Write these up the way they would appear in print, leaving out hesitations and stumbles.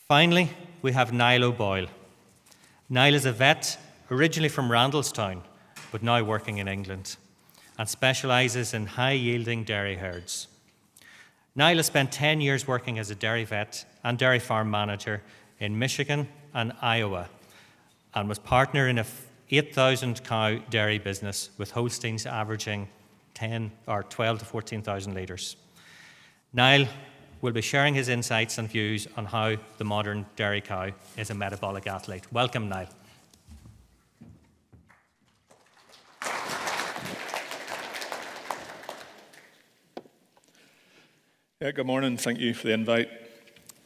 Finally, we have Nial O'Boyle. Niall is a vet originally from Randalstown, but now working in England, and specialises in high-yielding dairy herds. Niall has spent 10 years working as a dairy vet and dairy farm manager in Michigan and Iowa, and was partner in a 8,000 cow dairy business with Holsteins averaging 12 to 14,000 litres. Niall will be sharing his insights and views on how the modern dairy cow is a metabolic athlete. Welcome, Niall. Yeah, good morning. Thank you for the invite.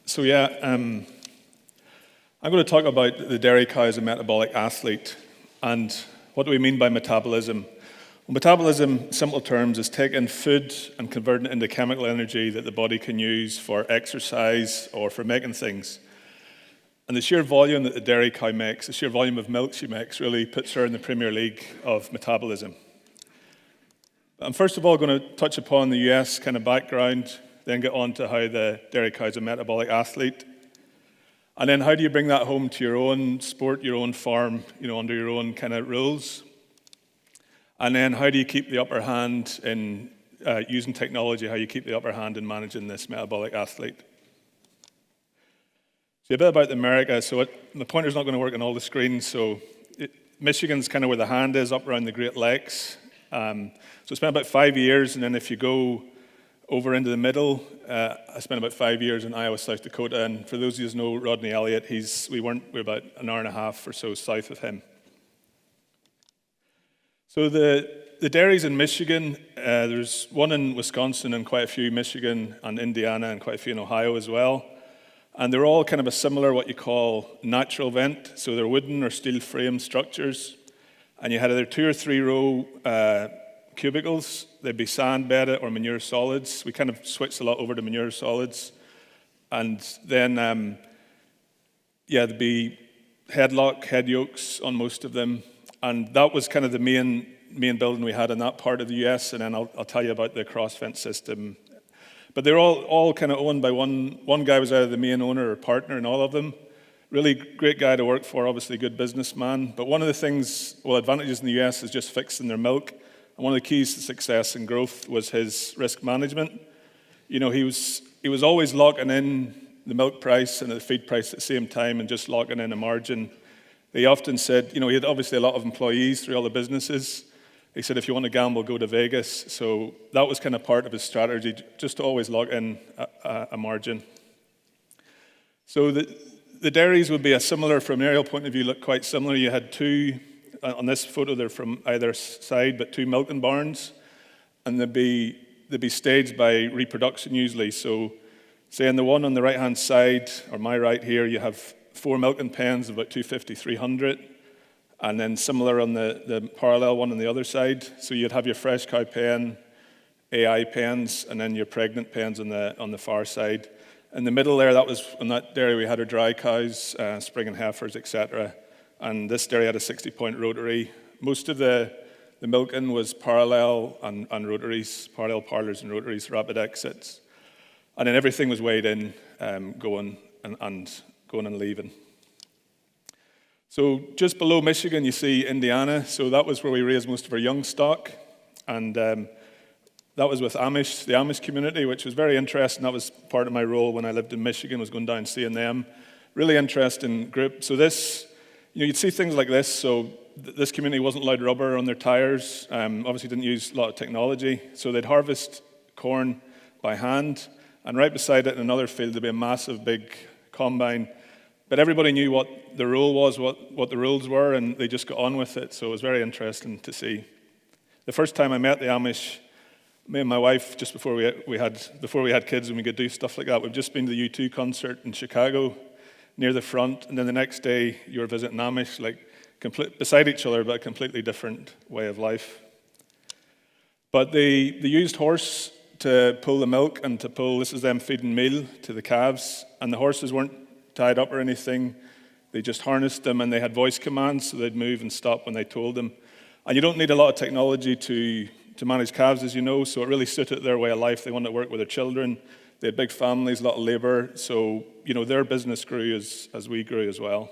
So I'm going to talk about the dairy cow as a metabolic athlete. And what do we mean by metabolism? Well, metabolism, simple terms, is taking food and converting it into chemical energy that the body can use for exercise or for making things. And the sheer volume that the dairy cow makes, the sheer volume of milk she makes, really puts her in the Premier League of metabolism. I'm first of all going to touch upon the US kind of background, then get on to how the dairy cow is a metabolic athlete. And then how do you bring that home to your own sport, your own farm, under your own kind of rules? And then how do you keep the upper hand in using technology, how you keep the upper hand in managing this metabolic athlete? So a bit about America. So the pointer's not going to work on all the screens. So Michigan's kind of where the hand is, up around the Great Lakes. So I spent about 5 years, and then if you go over into the middle, I spent about 5 years in Iowa, South Dakota. And for those of you who know Rodney Elliott, we're about an hour and a half or so south of him. So the dairies in Michigan, there's one in Wisconsin and quite a few in Michigan and Indiana and quite a few in Ohio as well. And they're all kind of a similar, what you call, natural vent. So they're wooden or steel frame structures. And you had either 2 or 3 row cubicles. They'd be sand bedded or manure solids. We kind of switched a lot over to manure solids. And then, there'd be headlock, head yokes on most of them. And that was kind of the main building we had in that part of the US, and then I'll tell you about the cross-fence system. But they're all kind of owned by one guy was either the main owner or partner in all of them. Really great guy to work for, obviously good businessman. But one of the advantages in the US is just fixing their milk. And one of the keys to success and growth was his risk management. He was always locking in the milk price and the feed price at the same time and just locking in a margin. They often said, he had obviously a lot of employees through all the businesses. He said, if you want to gamble, go to Vegas. So that was kind of part of his strategy, just to always lock in a margin. So the dairies would be from an aerial point of view, look quite similar. You had 2, on this photo, they're from either side, but 2 milking barns. And they'd be staged by reproduction usually. So say on the one on the right-hand side, or my right here, you have 4 milking pens of about 250, 300, and then similar on the parallel one on the other side. So you'd have your fresh cow pen, AI pens, and then your pregnant pens on the far side. In the middle there, that was on that dairy we had our dry cows, spring heifers, etc. And this dairy had a 60-point rotary. Most of the milking was parallel and rotaries, parallel parlors and rotaries, rapid exits. And then everything was weighed in, going and leaving. So just below Michigan, you see Indiana. So that was where we raised most of our young stock. And that was with Amish, the Amish community, which was very interesting. That was part of my role when I lived in Michigan, was going down and seeing them. Really interesting group. So this, you'd see things like this. So this community wasn't allowed rubber on their tires. Obviously didn't use a lot of technology. So they'd harvest corn by hand. And right beside it in another field, there'd be a massive big combine. But everybody knew what the rule was, what the rules were, and they just got on with it. So it was very interesting to see. The first time I met the Amish, me and my wife, just before we had kids and we could do stuff like that, we've just been to the U2 concert in Chicago, near the front, and then the next day you were visiting Amish, beside each other, but a completely different way of life. But they used horse to pull the milk and this is them feeding meal to the calves, and the horses weren't tied up or anything. They just harnessed them, and they had voice commands, so they'd move and stop when they told them. And you don't need a lot of technology to manage calves, as you know, so it really suited their way of life. They wanted to work with their children. They had big families, a lot of labor, so their business grew as we grew as well.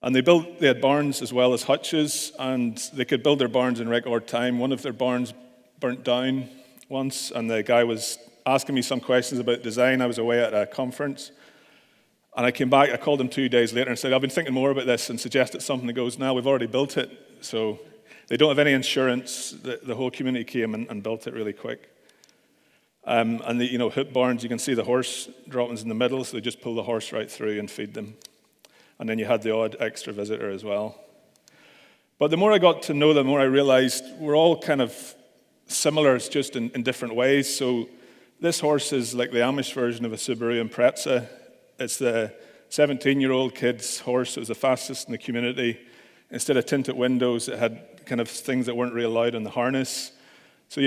And they had barns as well as hutches, and they could build their barns in record time. One of their barns burnt down once, and the guy was asking me some questions about design. I was away at a conference, and I came back. I called him 2 days later and said, I've been thinking more about this, and suggested something that goes, now we've already built it. So they don't have any insurance. The whole community came and built it really quick. And the hoop barns, you can see the horse droppings in the middle, so they just pull the horse right through and feed them. And then you had the odd extra visitor as well. But the more I got to know them, the more I realized we're all kind of similar, it's just in different ways. So this horse is like the Amish version of a Subaru Impreza. It's the 17-year-old kid's horse. It was the fastest in the community. Instead of tinted windows, it had kind of things that weren't really allowed in the harness. So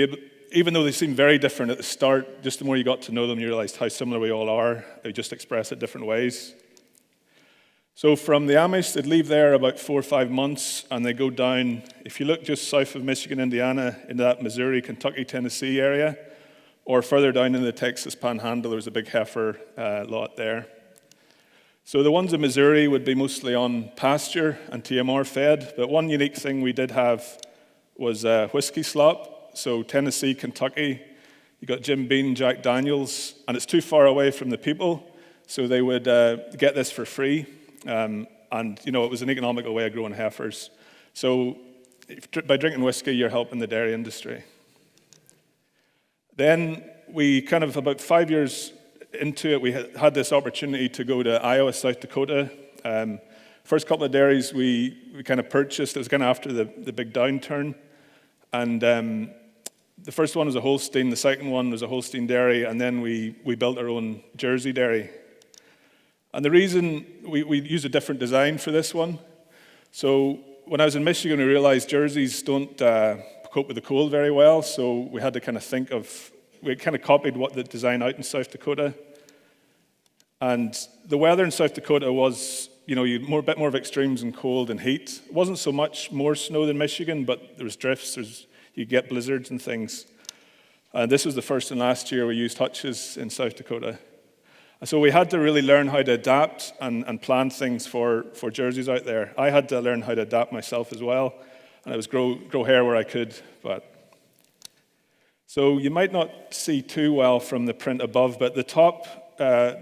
even though they seem very different at the start, just the more you got to know them, you realized how similar we all are. They just express it different ways. So from the Amish, they'd leave there about 4 or 5 months, and they go down, if you look just south of Michigan, Indiana, into that Missouri, Kentucky, Tennessee area, or further down into the Texas Panhandle, there's a big heifer lot there. So the ones in Missouri would be mostly on pasture and TMR fed, but one unique thing we did have was whiskey slop. So Tennessee, Kentucky, you got Jim Beam, Jack Daniels, and it's too far away from the people, so they would get this for free. And it was an economical way of growing heifers. So by drinking whiskey, you're helping the dairy industry. Then we kind of, about 5 years into it, we had this opportunity to go to Iowa, South Dakota. First couple of dairies we kind of purchased, it was kind of after the big downturn. And the first one was a Holstein, the second one was a Holstein dairy, and then we built our own Jersey dairy. And the reason we used a different design for this one, so when I was in Michigan, we realized Jerseys don't cope with the cold very well, so we had to kind of we kind of copied what the design out in South Dakota. And the weather in South Dakota was, a bit more of extremes in cold and heat. It wasn't so much more snow than Michigan, but there was drifts, you get blizzards and things. And this was the first and last year we used hutches in South Dakota. So we had to really learn how to adapt and plan things for Jerseys out there. I had to learn how to adapt myself as well, and it was grow hair where I could. So you might not see too well from the print above, but the top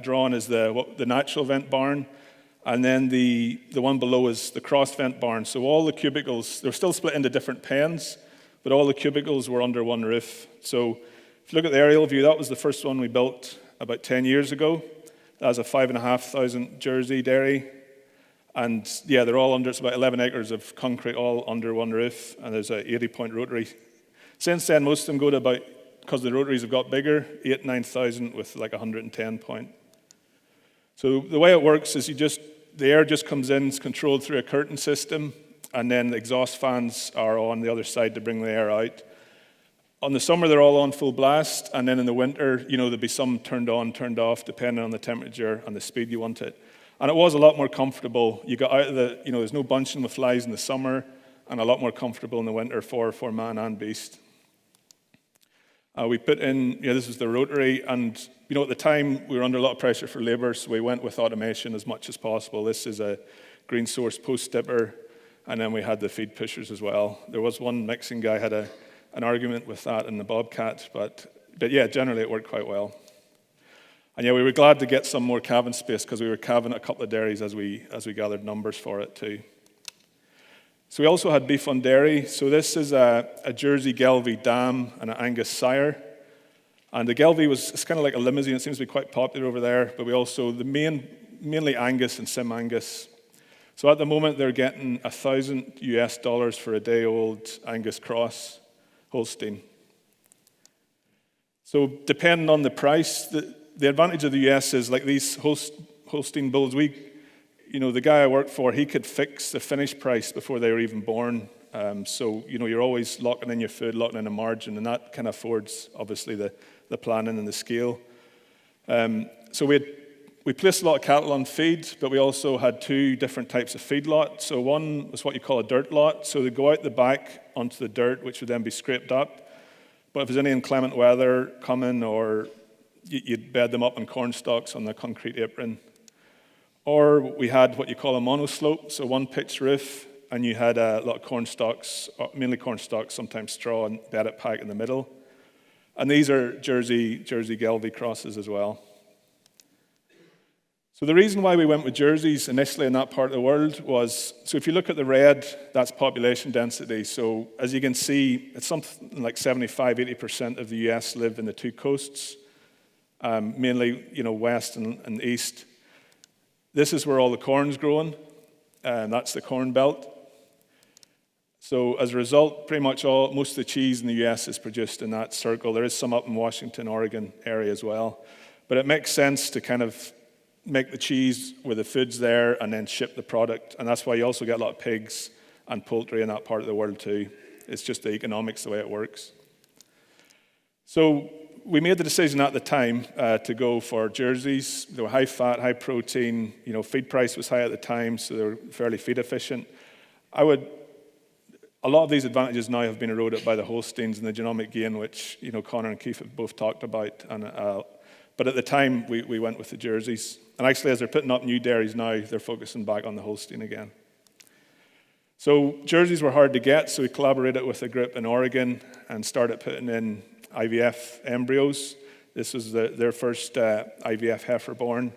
drawn is the natural vent barn, and then the one below is the cross vent barn. So all the cubicles, they're still split into different pens, but all the cubicles were under one roof. So if you look at the aerial view, that was the first one we built about 10 years ago. That was a 5,500 Jersey dairy. And they're all under, it's about 11 acres of concrete all under one roof, and there's a 80-point rotary. Since then, most of them go to about, because the rotaries have got bigger, 9,000 with like 110 point. So the way it works is the air just comes in, it's controlled through a curtain system, and then the exhaust fans are on the other side to bring the air out. On the summer, they're all on full blast, and then in the winter, there'll be some turned on, turned off, depending on the temperature and the speed you want it. And it was a lot more comfortable. You got out of there's no bunching with flies in the summer, and a lot more comfortable in the winter for man and beast. We put in, this is the rotary, and at the time, we were under a lot of pressure for labor, so we went with automation as much as possible. This is a green source post dipper, and then we had the feed pushers as well. There was one mixing guy had an argument with that in the Bobcat, but generally it worked quite well. And we were glad to get some more calving space because we were calving a couple of dairies as we gathered numbers for it too. So we also had beef on dairy. So this is a Jersey Gelbvieh dam and an Angus sire. And the Gelbvieh it's kind of like a limousine. It seems to be quite popular over there, but we also, mainly Angus and Sim Angus. So at the moment, they're getting $1,000 for a day-old Angus cross Holstein. So depending on the price, the advantage of the US is like these Holstein bulls, the guy I worked for, he could fix the finished price before they were even born. So you're always locking in your food, locking in a margin, and that kind of affords, obviously, the planning and the scale. So we placed a lot of cattle on feed, but we also had two different types of feed lots. So one was what you call a dirt lot. So they go out the back onto the dirt, which would then be scraped up. But if there's any inclement weather coming or you'd bed them up on corn stalks on the concrete apron. Or we had what you call a monoslope, so one pitched roof, and you had a lot of corn stalks, mainly corn stalks, sometimes straw, and bedded pack in the middle. And these are Jersey Gelbvieh crosses as well. So the reason why we went with jerseys initially in that part of the world was, so if you look at the red, that's population density. So as you can see, it's something like 75-80% of the US live in the two coasts, mainly west and east. This is where all the corn's growing, and that's the corn belt. So as a result, pretty much most of the cheese in the US is produced in that circle. There is some up in Washington, Oregon area as well. But it makes sense to kind of make the cheese with the foods there and then ship the product. And that's why you also get a lot of pigs and poultry in that part of the world too. It's just the economics, the way it works. So we made the decision at the time to go for jerseys. They were high fat, high protein. Feed price was high at the time, so they were fairly feed efficient. A lot of these advantages now have been eroded by the Holsteins and the genomic gain, which Connor and Keith have both talked about. But at the time, we went with the jerseys. And actually, as they're putting up new dairies now, they're focusing back on the Holstein again. So jerseys were hard to get, so we collaborated with a group in Oregon and started putting in IVF embryos. This was their first IVF heifer born.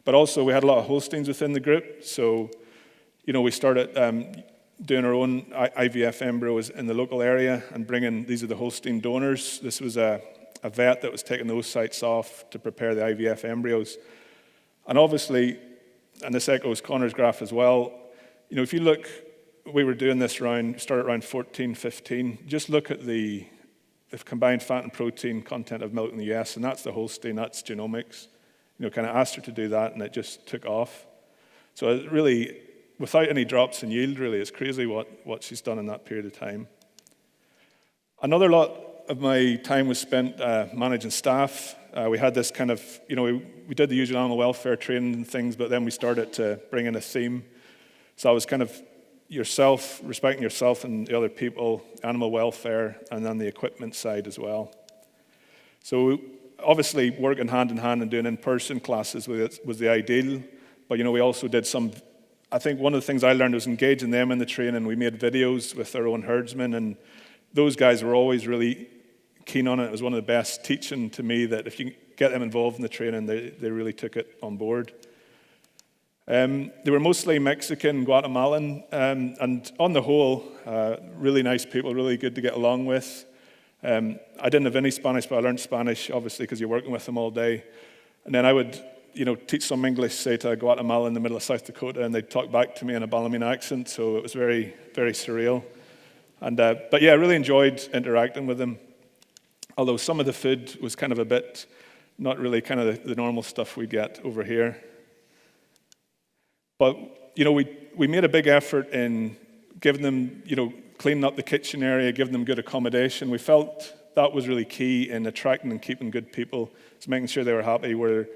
But also, we had a lot of Holsteins within the group. So, we started doing our own IVF embryos in the local area and these are the Holstein donors. This was a vet that was taking those sites off to prepare the IVF embryos. And obviously, and this echoes Connor's graph as well, if you look, we were doing this started around 14, 15. Just look at the combined fat and protein content of milk in the US, and that's the Holstein, that's genomics. Kind of asked her to do that, and it just took off. So it really, without any drops in yield, really, it's crazy what she's done in that period of time. Another lot of my time was spent managing staff. We had this kind of, we did the usual animal welfare training and things, but then we started to bring in a theme. So I was kind of respecting yourself and the other people, animal welfare, and then the equipment side as well. So obviously working hand in hand and doing in-person classes was the ideal, but we also did I think one of the things I learned was engaging them in the training. We made videos with our own herdsmen, and those guys were always really keen on it. It was one of the best teaching to me that if you get them involved in the training, they really took it on board. They were mostly Mexican, Guatemalan, and on the whole, really nice people, really good to get along with. I didn't have any Spanish, but I learned Spanish, obviously, because you're working with them all day. And then I would, teach some English, say, to a Guatemalan in the middle of South Dakota, and they'd talk back to me in a Balamine accent, so it was very, very surreal. But yeah, I really enjoyed interacting with them. Although some of the food was kind of a bit, not really kind of the normal stuff we get over here. But, we made a big effort in giving them, cleaning up the kitchen area, giving them good accommodation. We felt that was really key in attracting and keeping good people. It's making sure they were happy where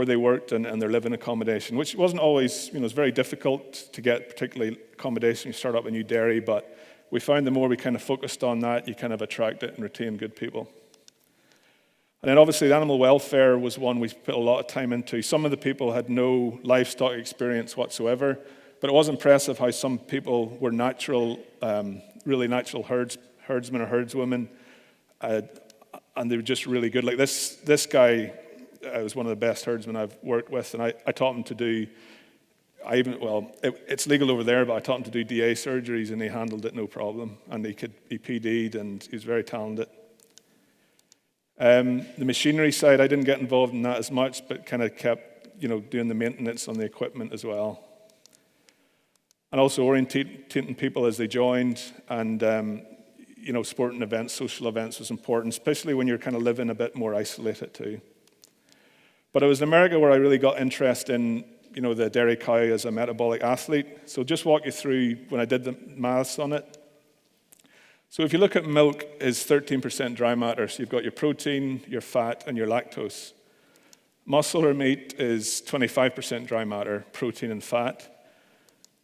they worked and their living accommodation, which wasn't always, it was very difficult to get, particularly accommodation. You start up a new dairy, but we found the more we kind of focused on that, you kind of attract it and retain good people. And then obviously the animal welfare was one we put a lot of time into. Some of the people had no livestock experience whatsoever, but it was impressive how some people were really natural herdsmen or herdswomen, and they were just really good. Like this guy was one of the best herdsmen I've worked with, and I taught him to do, it's legal over there, but I taught him to do DA surgeries, and he handled it no problem, and he PD'd, and he was very talented. The machinery side, I didn't get involved in that as much, but kind of kept, doing the maintenance on the equipment as well. And also orientating people as they joined, and, sporting events, social events was important, especially when you're kind of living a bit more isolated too. But it was in America where I really got interest in, the dairy cow as a metabolic athlete. So just walk you through when I did the maths on it. So if you look at milk, is 13% dry matter. So you've got your protein, your fat, and your lactose. Muscle or meat is 25% dry matter, protein and fat.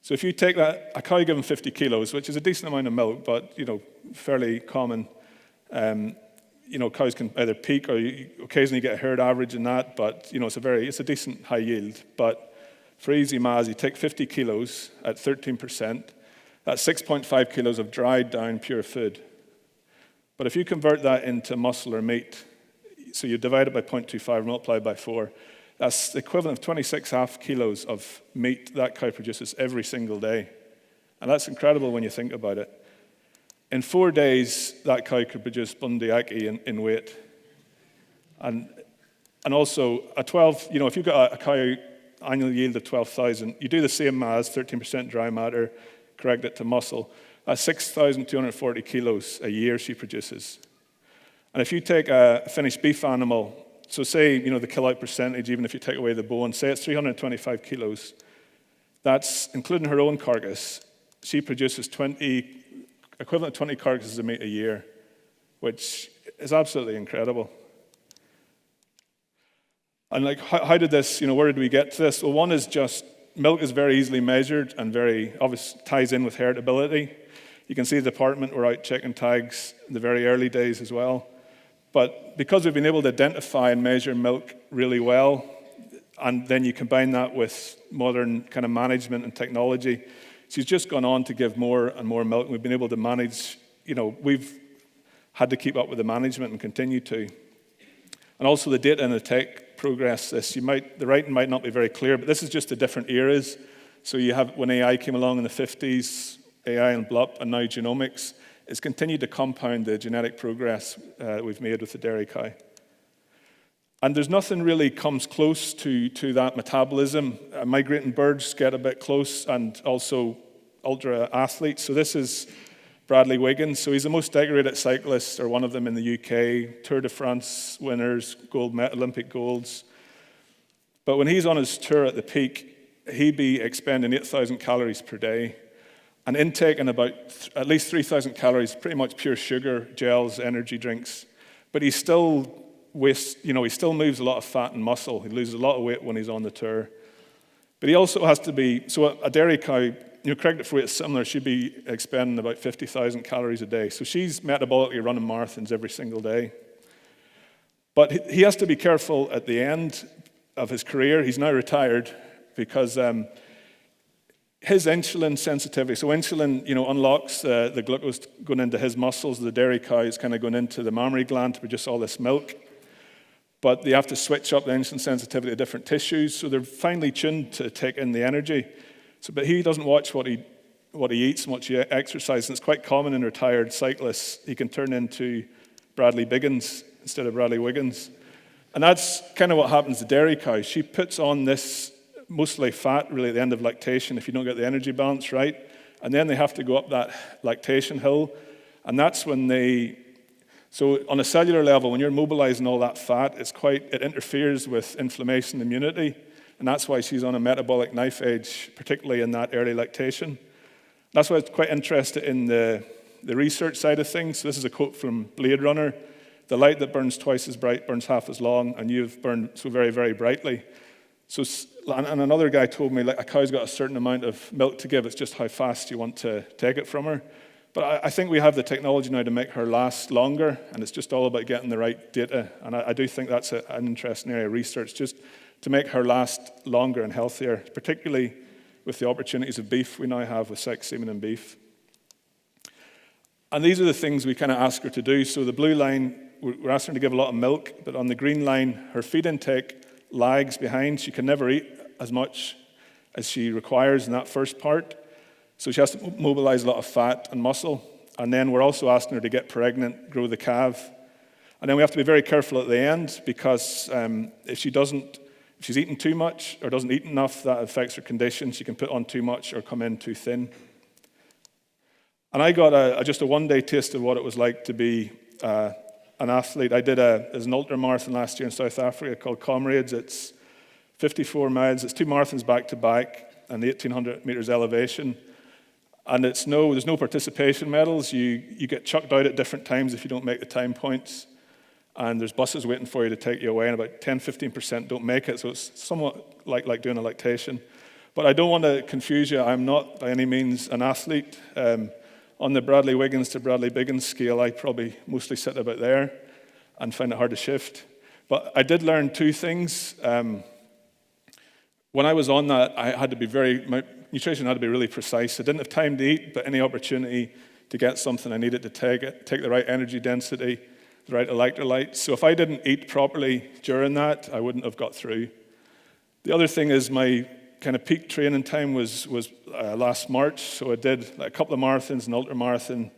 So if you take that, a cow given 50 kilos, which is a decent amount of milk, but fairly common, cows can either peak or you occasionally get a herd average in that, but it's a decent high yield. But for easy maths, you take 50 kilos at 13%, that's 6.5 kilos of dried down pure food. But if you convert that into muscle or meat, so you divide it by 0.25, multiply by 4, that's the equivalent of 26.5 kilos of meat that cow produces every single day. And that's incredible when you think about it. In 4 days, that cow could produce bundiaki in weight. And also, if you've got a cow annual yield of 12,000, you do the same maths, 13% dry matter, correct it to muscle, that's 6,240 kilos a year she produces. And if you take a finished beef animal, so say, the kill-out percentage, even if you take away the bone, say it's 325 kilos, that's, including her own carcass, she produces equivalent to 20 carcasses of meat a year, which is absolutely incredible. And how did this, where did we get to this? Well, one is just milk is very easily measured and very obviously ties in with heritability. You can see the department were out checking tags in the very early days as well. But because we've been able to identify and measure milk really well, and then you combine that with modern kind of management and technology, she's just gone on to give more and more milk. And we've been able to manage, we've had to keep up with the management and continue to. And also the data and the tech progress this. The writing might not be very clear, but this is just the different eras. So you have, when AI came along in the 50s, AI and BLUP, and now genomics, it's continued to compound the genetic progress we've made with the dairy cow. And there's nothing really comes close to that metabolism. Migrating birds get a bit close, and also ultra athletes. So this is Bradley Wiggins. So he's the most decorated cyclist, or one of them in the UK, Tour de France winners, Olympic golds. But when he's on his tour at the peak, he'd be expending 8,000 calories per day, and intaking about at least 3,000 calories, pretty much pure sugar, gels, energy drinks. But he still wastes, he still moves a lot of fat and muscle. He loses a lot of weight when he's on the tour. But he also has to be, so a dairy cow, corrected for weight is similar, she'd be expending about 50,000 calories a day. So she's metabolically running marathons every single day. But he has to be careful at the end of his career. He's now retired because his insulin sensitivity, so insulin, unlocks the glucose going into his muscles. The dairy cow is kind of going into the mammary gland to produce all this milk. But they have to switch up the insulin sensitivity to different tissues, so they're finely tuned to take in the energy. But he doesn't watch what he eats and what he exercises. And it's quite common in retired cyclists. He can turn into Bradley Biggins instead of Bradley Wiggins. And that's kind of what happens to dairy cows. She puts on this mostly fat, really, at the end of lactation if you don't get the energy balance right. And then they have to go up that lactation hill. And that's when so on a cellular level, when you're mobilizing all that fat, it interferes with inflammation and immunity. And that's why she's on a metabolic knife edge, particularly in that early lactation. That's why I'm quite interested in the research side of things. So this is a quote from Blade Runner. The light that burns twice as bright burns half as long, and you've burned so very, very brightly. So, and another guy told me, a cow's got a certain amount of milk to give. It's just how fast you want to take it from her. But I think we have the technology now to make her last longer, and it's just all about getting the right data. And I do think that's an interesting area of research, just to make her last longer and healthier, particularly with the opportunities of beef we now have with sex semen and beef. And these are the things we kind of ask her to do. So the blue line, we're asking her to give a lot of milk, but on the green line, her feed intake lags behind. She can never eat as much as she requires in that first part. So she has to mobilize a lot of fat and muscle. And then we're also asking her to get pregnant, grow the calf. And then we have to be very careful at the end, because if she's eaten too much or doesn't eat enough, that affects her condition. She can put on too much or come in too thin. And I got just a one-day taste of what it was like to be an athlete. I did there's an ultramarathon last year in South Africa called Comrades. It's 54 miles. It's 2 marathons back-to-back and 1,800 meters elevation. And there's no participation medals. You get chucked out at different times if you don't make the time points. And there's buses waiting for you to take you away, and about 10-15% don't make it. So it's somewhat like doing a lactation. But I don't want to confuse you. I'm not by any means an athlete. On the Bradley Wiggins to Bradley Biggins scale, I probably mostly sit about there. and found it hard to shift. But I did learn two things. When I was on that, my nutrition had to be really precise. I didn't have time to eat, but any opportunity to get something, I needed to take the right energy density, the right electrolytes. So if I didn't eat properly during that, I wouldn't have got through. The other thing is my kind of peak training time was last March. So I did like a couple of marathons, an ultra marathon,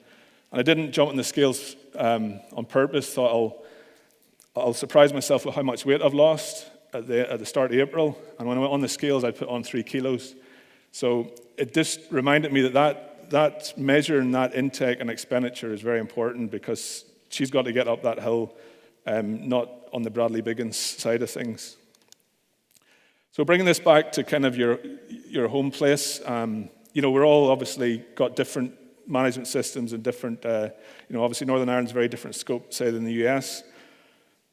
and I didn't jump on the scales on purpose. Thought I'll surprise myself with how much weight I've lost at the start of April. And when I went on the scales, I put on 3 kilos. So it just reminded me that measure and that intake and expenditure is very important, because she's got to get up that hill, not on the Bradley Biggins side of things. So bringing this back to kind of your home place, we're all obviously got different management systems and different, obviously Northern Ireland's a very different scope, say, than the US.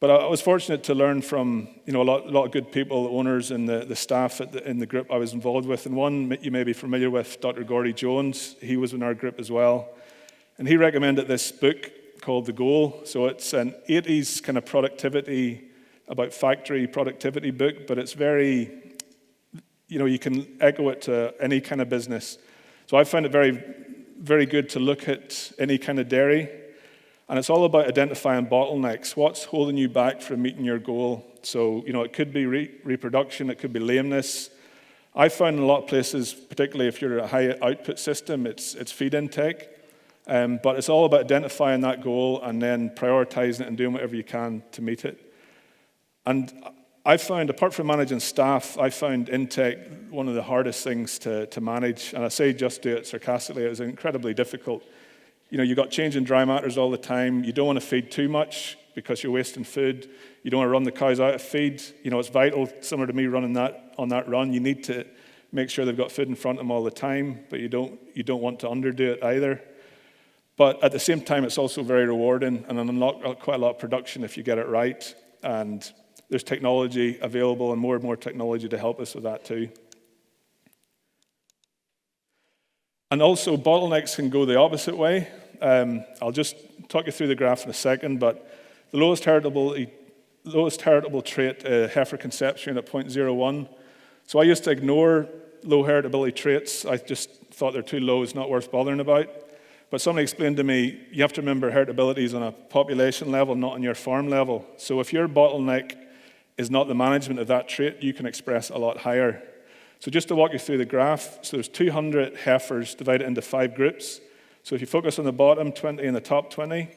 But I was fortunate to learn from, a lot of good people, the owners and the staff in the group I was involved with. And one you may be familiar with, Dr. Gordy Jones. He was in our group as well. And he recommended this book called The Goal. So it's an 80s kind of productivity, about factory productivity book, but it's very, you can echo it to any kind of business. So I found it very, very good to look at any kind of dairy. And it's all about identifying bottlenecks. What's holding you back from meeting your goal? So, it could be reproduction, it could be lameness. I found in a lot of places, particularly if you're a high output system, it's feed intake. But it's all about identifying that goal and then prioritizing it and doing whatever you can to meet it. And I found, apart from managing staff, I found intake one of the hardest things to manage. And I say just do it sarcastically, it was incredibly difficult. You've got changing dry matters all the time. You don't want to feed too much because you're wasting food. You don't want to run the cows out of feed. It's vital, similar to me running on that run. You need to make sure they've got food in front of them all the time, but you don't want to underdo it either. But at the same time, it's also very rewarding and unlock quite a lot of production if you get it right. And there's technology available and more technology to help us with that too. And also, bottlenecks can go the opposite way. I'll just talk you through the graph in a second, but the lowest heritable trait, heifer conception at 0.01. So I used to ignore low heritability traits. I just thought they're too low, it's not worth bothering about. But somebody explained to me, you have to remember heritability is on a population level, not on your farm level. So if your bottleneck is not the management of that trait, you can express a lot higher. So just to walk you through the graph, so there's 200 heifers divided into 5 groups. So if you focus on the bottom 20 and the top 20,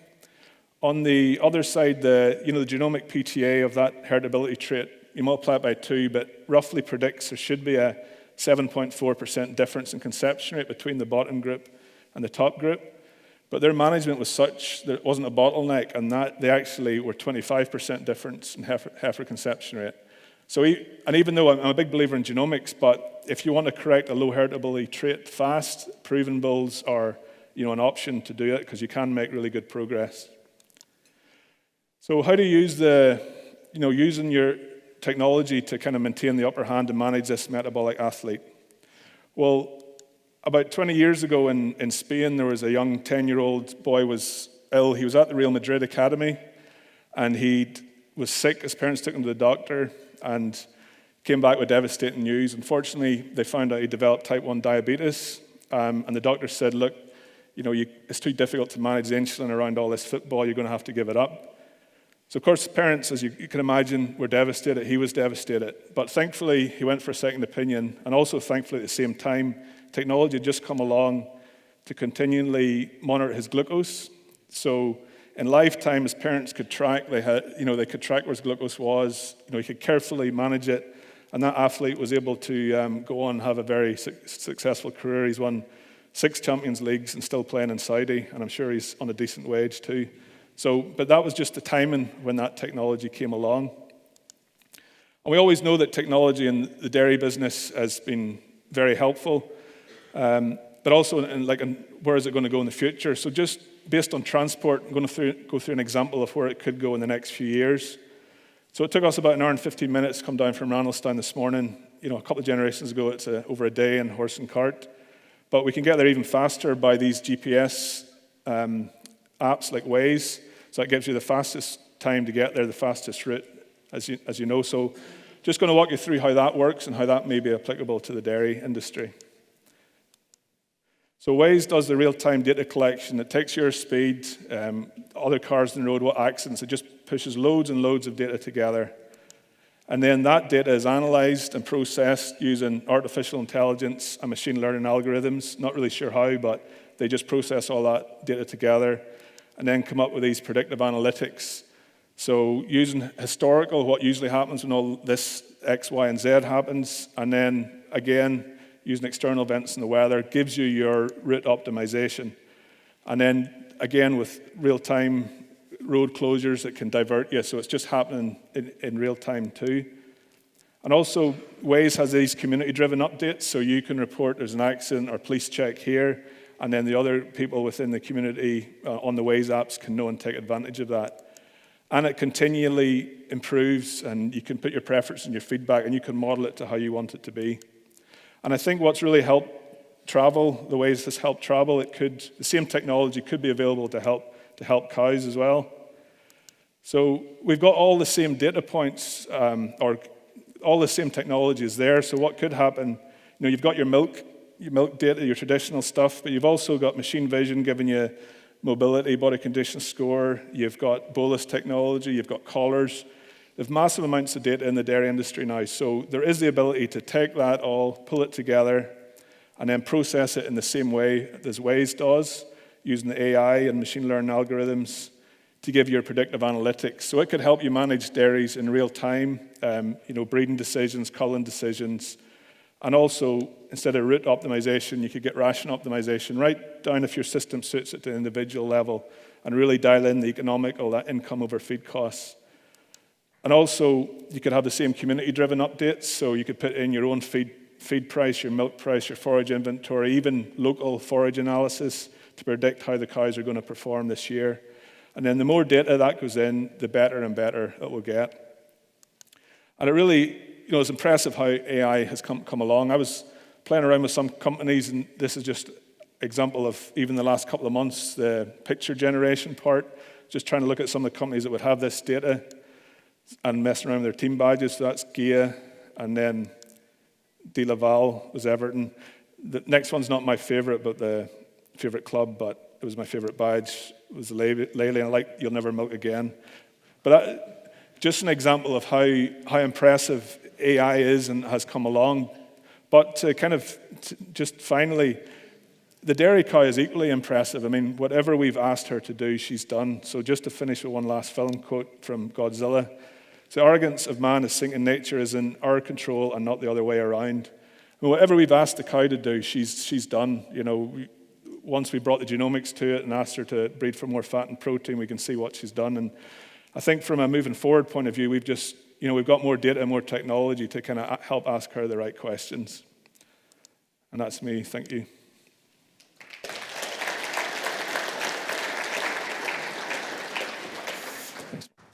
on the other side, the genomic PTA of that heritability trait, you multiply it by 2, but roughly predicts there should be a 7.4% difference in conception rate between the bottom group and the top group. But their management was such that it wasn't a bottleneck, and that they actually were 25% difference in heifer conception rate. So, and even though I'm a big believer in genomics, but if you want to correct a low heritability trait fast, proven bulls are an option to do it, because you can make really good progress. So how do you use using your technology to kind of maintain the upper hand and manage this metabolic athlete? Well, about 20 years ago in Spain, there was a young 10-year-old boy was ill. He was at the Real Madrid Academy, and he was sick. His parents took him to the doctor and came back with devastating news. Unfortunately, they found out he developed type 1 diabetes, and the doctor said, look, it's too difficult to manage the insulin around all this football. You're going to have to give it up. So, of course, parents, as you can imagine, were devastated. He was devastated. But thankfully, he went for a second opinion. And also, thankfully, at the same time, technology had just come along to continually monitor his glucose. So, in lifetime, his parents could track. They could track where his glucose was. He could carefully manage it. And that athlete was able to go on and have a very successful career. He's won 6 Champions Leagues and still playing in Saudi. And I'm sure he's on a decent wage too. So, but that was just the timing when that technology came along. And we always know that technology in the dairy business has been very helpful, but also where is it going to go in the future? So just based on transport, I'm going to go through an example of where it could go in the next few years. So it took us about an hour and 15 minutes to come down from Randalstown this morning. A couple of generations ago, it's over a day in horse and cart. But we can get there even faster by these GPS apps like Waze. So that gives you the fastest time to get there, the fastest route, as you know. So just going to walk you through how that works and how that may be applicable to the dairy industry. So Waze does the real-time data collection. It takes your speed, other cars on the road, what accidents. It just pushes loads and loads of data together. And then that data is analyzed and processed using artificial intelligence and machine learning algorithms. Not really sure how, but they just process all that data together and then come up with these predictive analytics. So using historical, what usually happens when all this X, Y, and Z happens, and then again, using external events in the weather, gives you your route optimization. And then again, with real-time road closures, it can divert you, so it's just happening in real time too. And also, Waze has these community-driven updates, so you can report there's an accident or police check here, and then the other people within the community on the Waze apps can know and take advantage of that. And it continually improves, and you can put your preference and your feedback, and you can model it to how you want it to be. And I think what's really helped travel, the Waze has helped travel, the same technology could be available to help cows as well. So we've got all the same data points, or all the same technology is there. So what could happen, you've got your milk data, your traditional stuff, but you've also got machine vision giving you mobility, body condition score, you've got bolus technology, you've got collars. There's massive amounts of data in the dairy industry now, so there is the ability to take that all, pull it together, and then process it in the same way as Waze does, using the AI and machine learning algorithms to give you predictive analytics. So it could help you manage dairies in real time, breeding decisions, culling decisions, and also, instead of route optimization, you could get ration optimization right down if your system suits it to the individual level, and really dial in the economical, that income over feed costs. And also, you could have the same community-driven updates, so you could put in your own feed price, your milk price, your forage inventory, even local forage analysis to predict how the cows are going to perform this year. And then the more data that goes in, the better and better it will get. And it really, it's impressive how AI has come along. I was playing around with some companies, and this is just an example of even the last couple of months, the picture generation part, just trying to look at some of the companies that would have this data and messing around with their team badges. So that's Gia, and then De Laval was Everton. The next one's not my favorite, but the favorite club, but it was my favorite badge. It was Lely, and I like You'll Never Milk Again. But just an example of how impressive AI is and has come along. But just finally, the dairy cow is equally impressive. I mean, whatever we've asked her to do, she's done. So just to finish with one last film quote from Godzilla. The arrogance of man is sinking nature is in our control and not the other way around. And whatever we've asked the cow to do, she's done. Once we brought the genomics to it and asked her to breed for more fat and protein, we can see what she's done. And I think from a moving forward point of view, we've got more data and more technology to kind of help ask her the right questions. And that's me. Thank you.